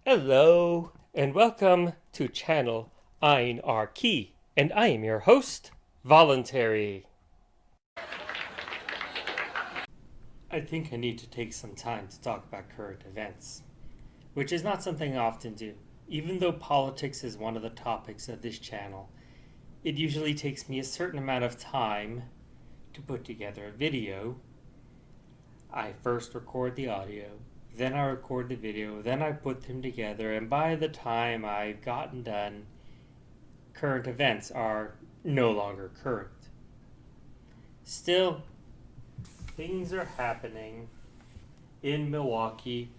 Hello, and welcome to channel Ein Our Key, and I am your host, Voluntary. I think I need to take some time to talk about current events, which is not something I often do. Even though politics is one of the topics of this channel, it usually takes me a certain amount of time to put together a video. I first record the audio, then I record the video, then I put them together, and by the time I've gotten done, current events are no longer current. Still, things are happening in Milwaukee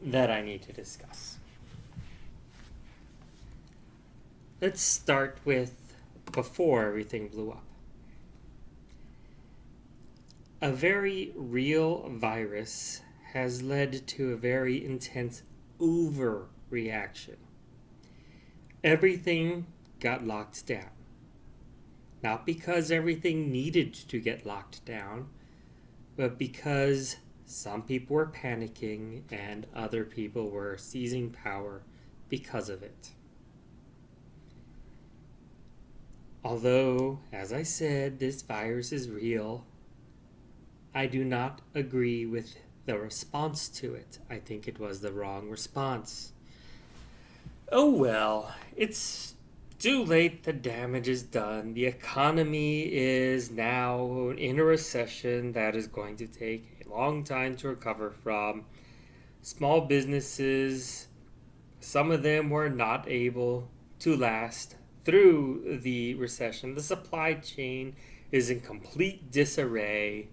that I need to discuss. Let's start with before everything blew up. A very real virus has led to a very intense overreaction. Everything got locked down. Not because everything needed to get locked down, but because some people were panicking and other people were seizing power because of it. Although, as I said, this virus is real, I do not agree with the response to it. I think it was the wrong response. Oh well, it's too late. The damage is done. The economy is now in a recession that is going to take a long time to recover from. Small businesses, some of them were not able to last through the recession. The supply chain is in complete disarray.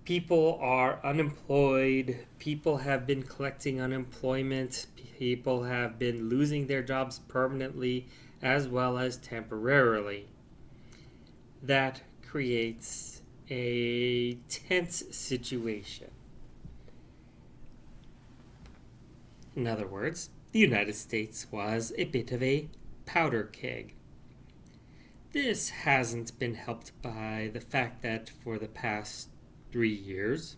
People are unemployed. People have been collecting unemployment. People have been losing their jobs permanently as well as temporarily. That creates a tense situation. In other words, the United States was a bit of a powder keg. This hasn't been helped by the fact that for the past 3 years,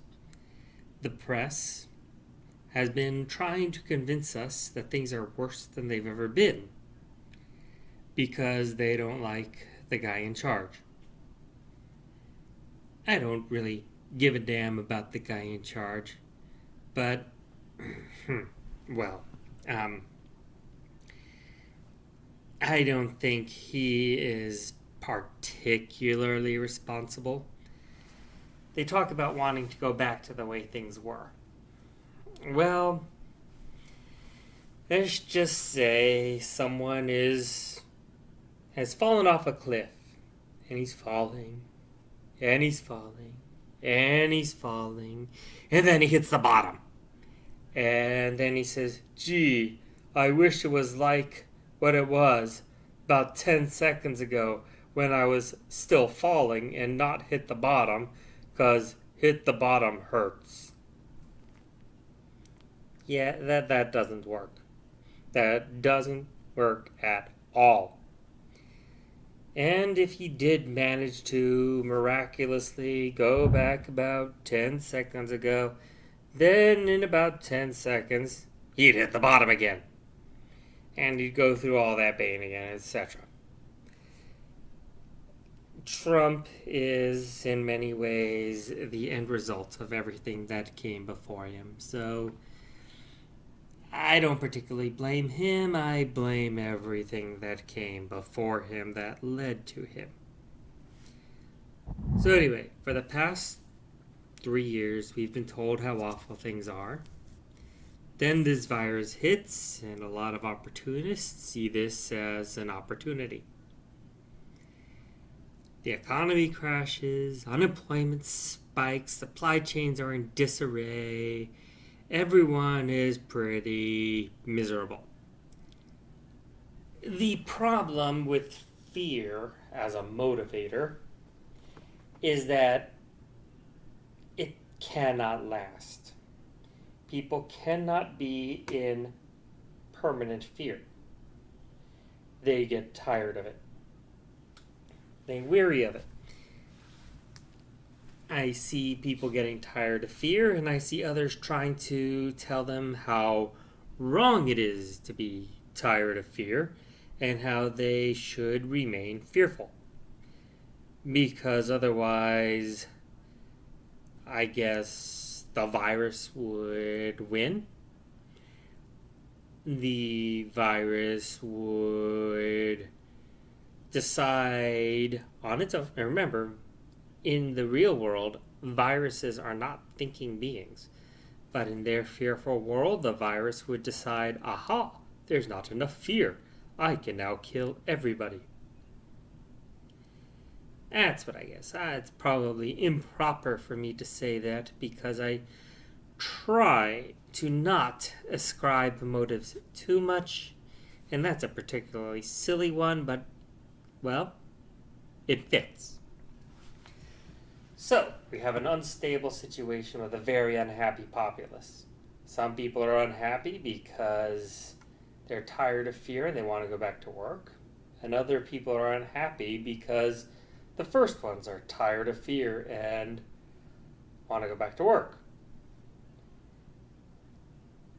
the press has been trying to convince us that things are worse than they've ever been because they don't like the guy in charge. I don't really give a damn about the guy in charge, but, well, I don't think he is particularly responsible. They talk about wanting to go back to the way things were. Well, let's just say someone has fallen off a cliff, and he's falling, and he's falling, and he's falling, and then he hits the bottom. And then he says, gee, I wish it was like what it was about 10 seconds ago when I was still falling and not hit the bottom, because hit the bottom hurts. Yeah, that doesn't work. That doesn't work at all. And if he did manage to miraculously go back about 10 seconds ago, then in about 10 seconds, he'd hit the bottom again. And he'd go through all that pain again, etc. Trump is, in many ways, the end result of everything that came before him. So, I don't particularly blame him. I blame everything that came before him that led to him. So anyway, for the past 3 years, we've been told how awful things are. Then this virus hits, and a lot of opportunists see this as an opportunity. The economy crashes, unemployment spikes, supply chains are in disarray. Everyone is pretty miserable. The problem with fear as a motivator is that it cannot last. People cannot be in permanent fear. They get tired of it. They weary of it. I see people getting tired of fear, and I see others trying to tell them how wrong it is to be tired of fear and how they should remain fearful. Because otherwise, I guess the virus would win. The virus would decide on its own. And remember, in the real world, viruses are not thinking beings. But in their fearful world, the virus would decide, aha, there's not enough fear. I can now kill everybody. That's what I guess. It's probably improper for me to say that because I try to not ascribe motives too much. And that's a particularly silly one, but, well, it fits. So, we have an unstable situation with a very unhappy populace. Some people are unhappy because they're tired of fear and they want to go back to work. And other people are unhappy because the first ones are tired of fear and want to go back to work.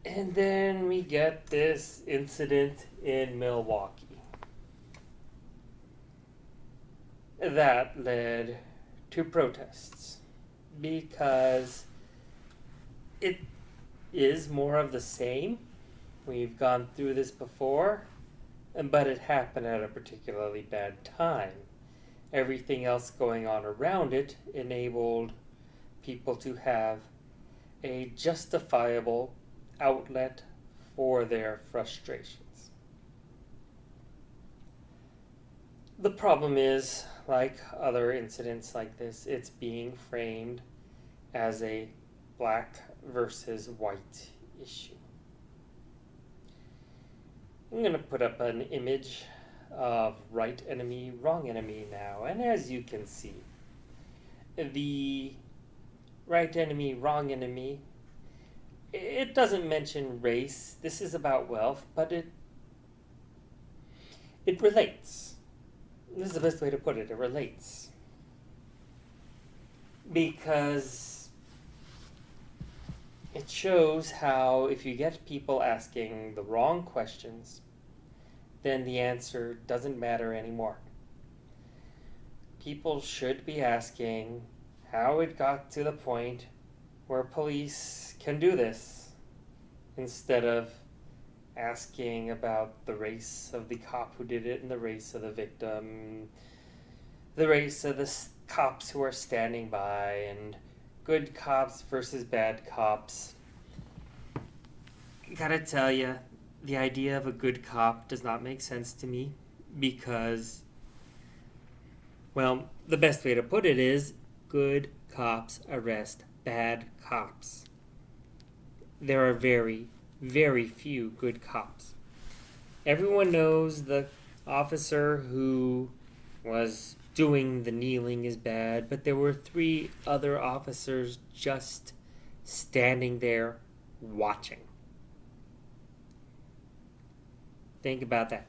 And then we get this incident in Milwaukee that led to protests because it is more of the same. We've gone through this before, but it happened at a particularly bad time. Everything else going on around it enabled people to have a justifiable outlet for their frustrations. The problem is, like other incidents like this, it's being framed as a black versus white issue. I'm going to put up an image of right enemy, wrong enemy now, and as you can see, the right enemy, wrong enemy, it doesn't mention race. This is about wealth, but it relates. This is the best way to put it. It relates. Because it shows how if you get people asking the wrong questions, then the answer doesn't matter anymore. People should be asking how it got to the point where police can do this, instead of asking about the race of the cop who did it and the race of the victim, the race of the cops who are standing by, and good cops versus bad cops. Gotta tell you, the idea of a good cop does not make sense to me because, well, the best way to put it is good cops arrest bad cops. There are very, very few good cops. Everyone knows the officer who was doing the kneeling is bad, but there were 3 other officers just standing there watching. Think about that.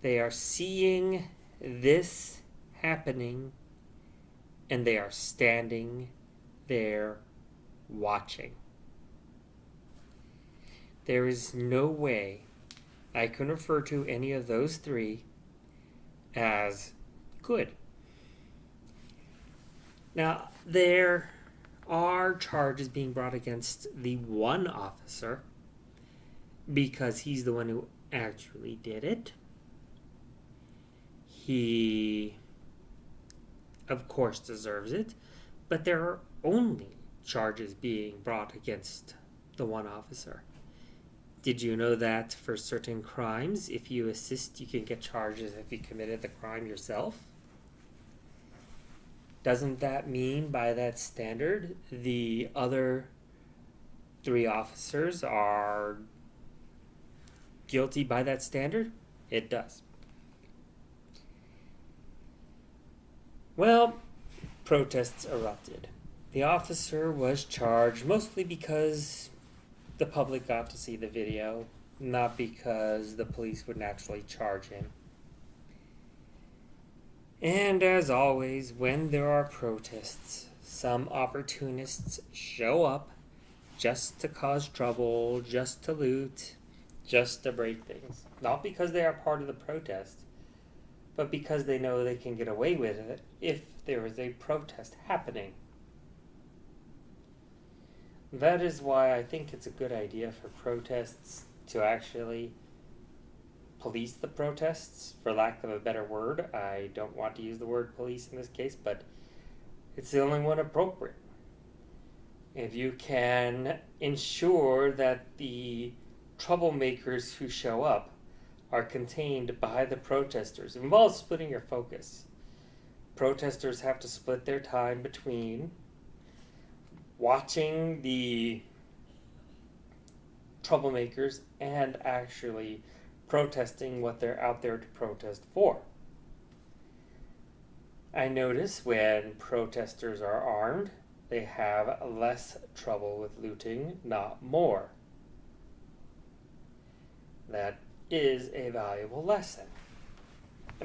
They are seeing this happening and they are standing there watching. There is no way I can refer to any of those 3 as good. Now, there are charges being brought against the one officer because he's the one who actually did it. He, of course, deserves it, but there are only charges being brought against the one officer. Did you know that for certain crimes, if you assist, you can get charges if you committed the crime yourself? Doesn't that mean, by that standard, the other 3 officers are guilty by that standard? It does. Well, protests erupted. The officer was charged mostly because the public got to see the video, not because the police would naturally charge him. And as always, when there are protests, some opportunists show up just to cause trouble, just to loot, just to break things. Not because they are part of the protest, but because they know they can get away with it if there is a protest happening. That is why I think it's a good idea for protests to actually police the protests, for lack of a better word. I don't want to use the word police in this case, but it's the only one appropriate. If you can ensure that the troublemakers who show up are contained by the protesters, it involves splitting your focus. Protesters have to split their time between watching the troublemakers and actually protesting what they're out there to protest for. I notice when protesters are armed, they have less trouble with looting, not more. That is a valuable lesson.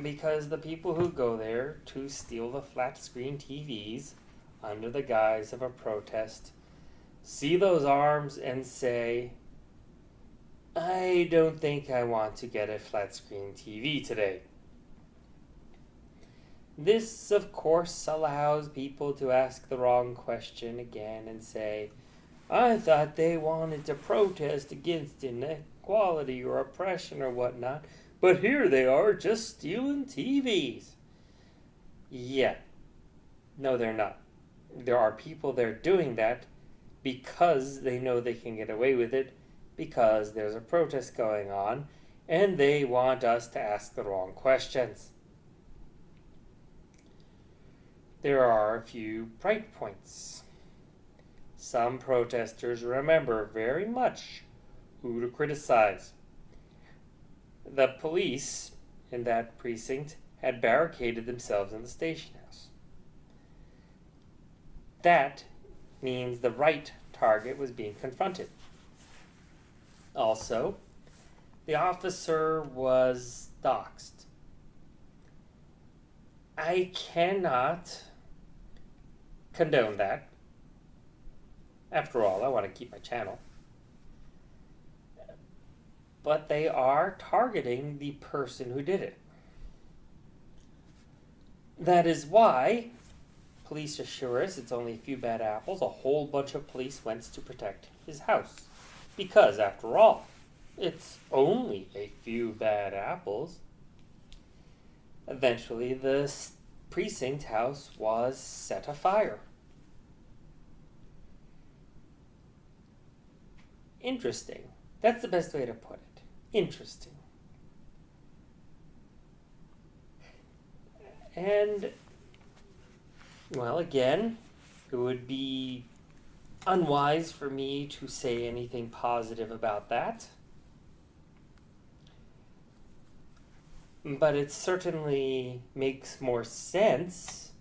Because the people who go there to steal the flat screen TVs under the guise of a protest see those arms and say, I don't think I want to get a flat screen TV today. This, of course, allows people to ask the wrong question again and say, I thought they wanted to protest against inequality or oppression or whatnot, but here they are just stealing TVs. Yeah. No, they're not. There are people there doing that because they know they can get away with it, because there's a protest going on, and they want us to ask the wrong questions. There are a few bright points. Some protesters remember very much who to criticize. The police in that precinct had barricaded themselves in the station house. That means the right target was being confronted. Also, the officer was doxxed. I cannot condone that. After all, I want to keep my channel. But they are targeting the person who did it. That is why police assure us it's only a few bad apples. A whole bunch of police went to protect his house. Because, after all, it's only a few bad apples. Eventually, the precinct house was set afire. Interesting. That's the best way to put it. Interesting. And, well, again, it would be unwise for me to say anything positive about that. But it certainly makes more sense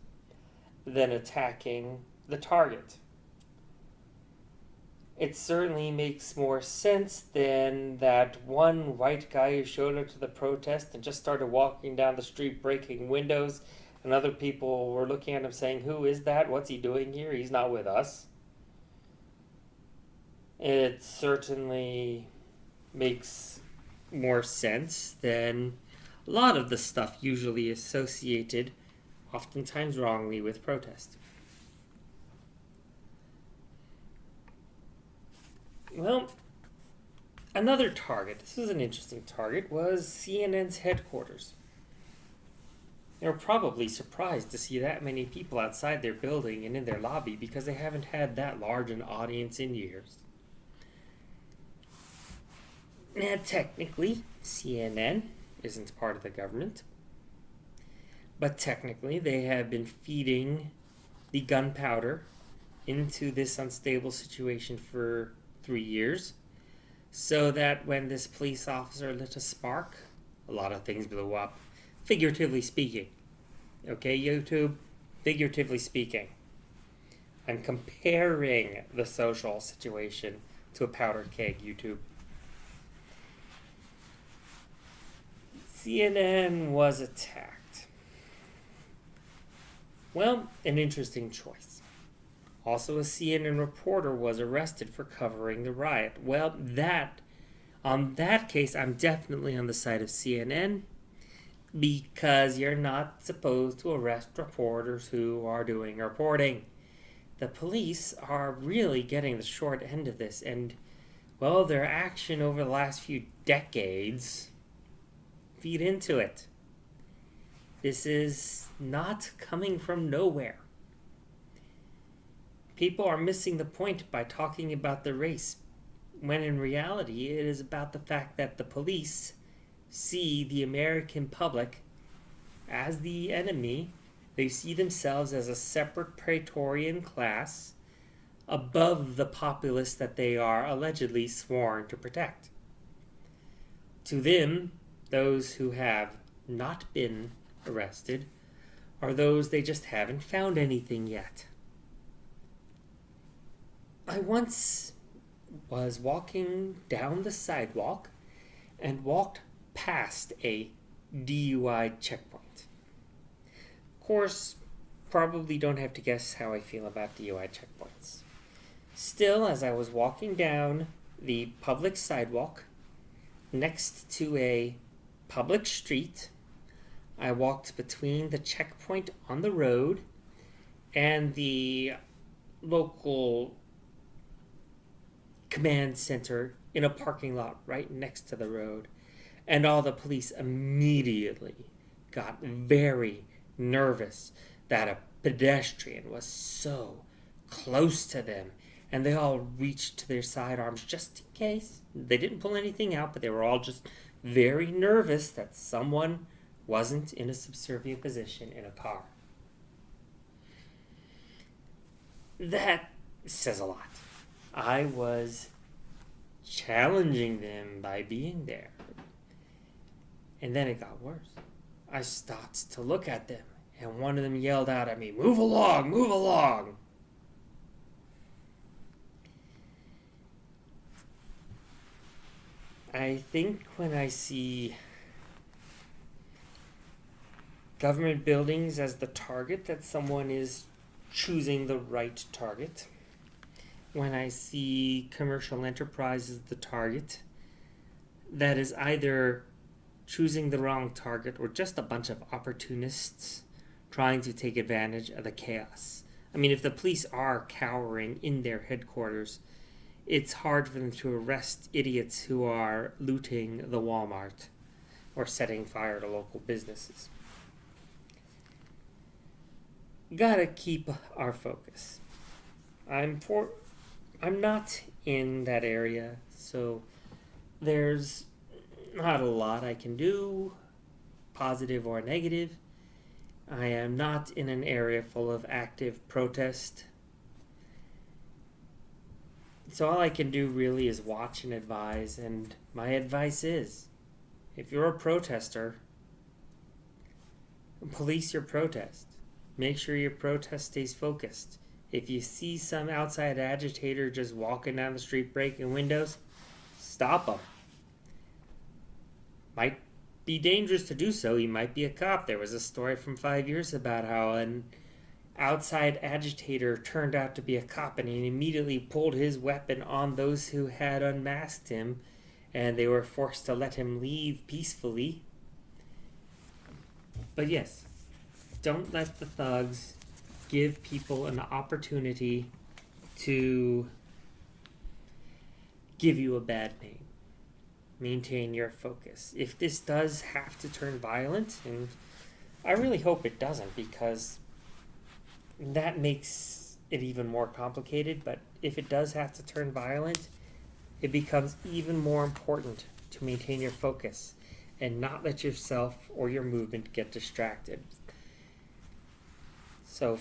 than attacking the target. It certainly makes more sense than that one white guy who showed up to the protest and just started walking down the street breaking windows, and other people were looking at him saying, who is that? What's he doing here? He's not with us. It certainly makes more sense than a lot of the stuff usually associated, oftentimes wrongly, with protest. Well, another target, this was an interesting target, was CNN's headquarters. They were probably surprised to see that many people outside their building and in their lobby because they haven't had that large an audience in years. Now, technically, CNN isn't part of the government, but technically they have been feeding the gunpowder into this unstable situation for 3 years, so that when this police officer lit a spark, a lot of things blew up, figuratively speaking. Okay, YouTube? Figuratively speaking. I'm comparing the social situation to a powder keg, YouTube. CNN was attacked. Well, an interesting choice. Also, a CNN reporter was arrested for covering the riot. Well, on that case, I'm definitely on the side of CNN because you're not supposed to arrest reporters who are doing reporting. The police are really getting the short end of this, and, well, their action over the last few decades feed into it. This is not coming from nowhere. People are missing the point by talking about the race, when in reality it is about the fact that the police see the American public as the enemy. They see themselves as a separate praetorian class above the populace that they are allegedly sworn to protect. To them, those who have not been arrested are those they just haven't found anything yet. I once was walking down the sidewalk and walked past a DUI checkpoint. Of course, probably don't have to guess how I feel about DUI checkpoints. Still, as I was walking down the public sidewalk next to a public street, I walked between the checkpoint on the road and the local command center in a parking lot right next to the road. And all the police immediately got very nervous that a pedestrian was so close to them. And they all reached to their sidearms just in case. They didn't pull anything out, but they were all just very nervous that someone wasn't in a subservient position in a car. That says a lot. I was challenging them by being there. And then it got worse. I stopped to look at them, and one of them yelled out at me, "Move along, move along." I think when I see government buildings as the target, that someone is choosing the right target. When I see commercial enterprise as the target, that is either choosing the wrong target or just a bunch of opportunists trying to take advantage of the chaos. I mean, if the police are cowering in their headquarters, it's hard for them to arrest idiots who are looting the Walmart or setting fire to local businesses. Gotta keep our focus. I'm not in that area, so there's not a lot I can do, positive or negative. I am not in an area full of active protest. So all I can do really is watch and advise, and my advice is, if you're a protester, police your protest. Make sure your protest stays focused. If you see some outside agitator just walking down the street breaking windows, stop them. Might be dangerous to do so. He might be a cop. There was a story from 5 years about how an outside agitator turned out to be a cop, and he immediately pulled his weapon on those who had unmasked him, and they were forced to let him leave peacefully. But yes, don't let the thugs give people an opportunity to give you a bad name. Maintain your focus. If this does have to turn violent, and I really hope it doesn't, because that makes it even more complicated, but if it does have to turn violent, it becomes even more important to maintain your focus and not let yourself or your movement get distracted. So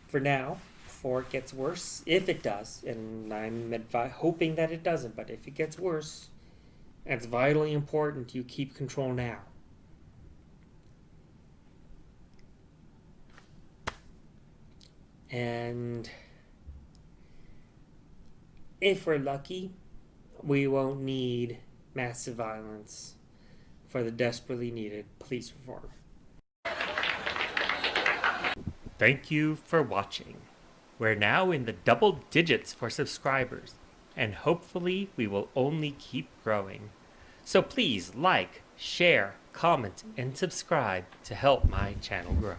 for now, before it gets worse, if it does, and I'm hoping that it doesn't, but if it gets worse, it's vitally important you keep control now. And if we're lucky, we won't need massive violence for the desperately needed police reform. Thank you for watching. We're now in the double digits for subscribers, and hopefully we will only keep growing. So please like, share, comment, and subscribe to help my channel grow.